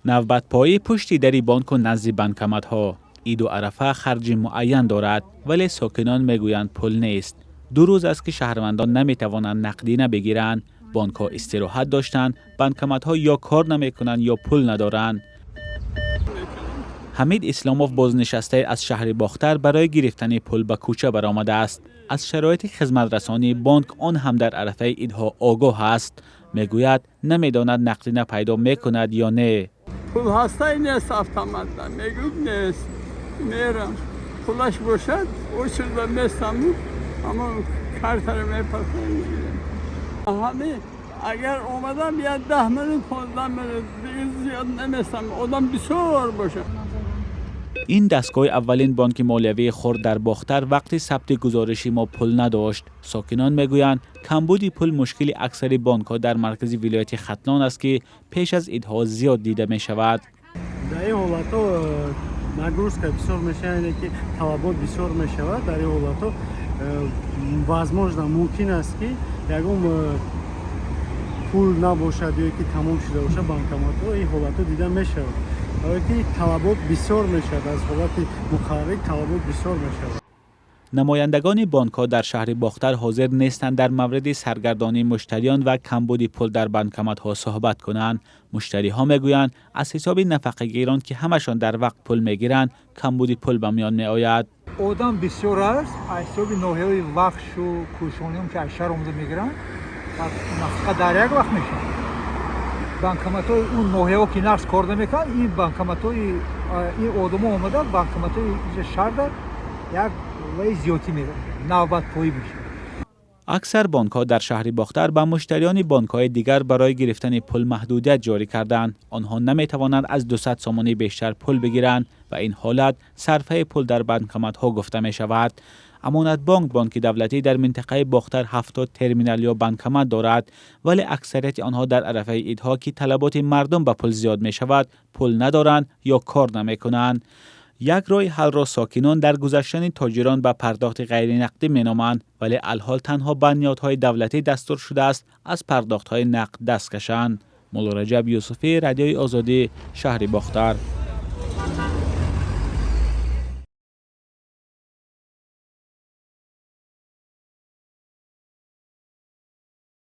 نوبت پایی پشتی دری بانک و نزد بانکمت‌ها. عید و عرفه خرج معین دارد ولی ساکنان میگویند پول نیست. 2 روز است که شهروندان نمیتوانند نقدینه بگیرند. بانک‌ها استراحت داشتند، بانکمت‌ها یا کار نمیکنند یا پول ندارند. حمید اسلاموف بازنشسته از شهر باختر برای گرفتن پول به کوچه برآمده است. از شرایط خدمت رسانی بانک آن هم در عرفه عیدها آگاه است. میگوید نمیداند نقدینه پیدا میکند یا نه. پول هسته نیست افتامده میگوید نیست میرم پولش باشد او چیزا میستم اما کارتر میپسند میگیرم همه اگر اومدم یا 10 میلیون 15 میلیون دیگه زیاد نمیستم آدم بسیار باشه. این دستگاه اولین بانک مالیوی خرد در باختر وقتی ثبت گزارشی ما پول نداشت. ساکنان میگویند کمبود پول مشکل اکثر بانک‌ها در مرکز ولایت ختلان است که پیش از عیدها زیاد دیده می شود. در این حالت‌ها نگروز که بسیار میشه اینه که طلبات بسیار میشود. در این حالت‌ها ممکن است که یکم پول نباشد یا که تمام شده باشه بانکمات‌ها این حالت‌ها دیده میشود. که طلبات بسیار میشد از حالت مقرری طلبات بسیار میشد. نمایندگان بانک‌ها در شهر باختر حاضر نیستند در مورد سرگردانی مشتریان و کمبود پول در بانکمت‌ها صحبت کنند. مشتری‌ها میگویند از حساب نفقه‌گیران که همشان در وقت پول میگیرند کمبود پول به میان میآید. آدم بسیار است از حساب ناحیه‌های وقت و کوشانیام که از شهر اومده میگیرند نفقه در یک وقت میشه. بانکمت‌های اون ناحیه‌ها که نقص کار نمی‌کنند این بانکمت‌های این آدم‌ها اومده بانکمت‌های شهر در یک وای زیادی میره نوبت پایی میشه. اکثر بانک‌ها در شهر باختر به مشتریان بانک‌های دیگر برای گرفتن پول محدودیت جاری کردند. آنها نمی‌توانند از 200 سامانی بیشتر پول بگیرند و این حالت صرفه پول در بانکمت‌ها گفته می‌شود. امانت بانک دولتی در منطقه باختر 70 ترمینال یا بانکمت دارد ولی اکثریت آنها در عرفه عیدها که طلبات مردم به پول زیاد می شود پول ندارند یا کار نمی کنند. یک راه حل را ساکنان در گذشتن تاجران به پرداخت غیر نقدی می نامند ولی الحال تنها بنیادهای دولتی دستور شده است از پرداخت‌های نقد دست کشند. مولا رجب یوسفی، رادیوی آزادی، شهر باختر.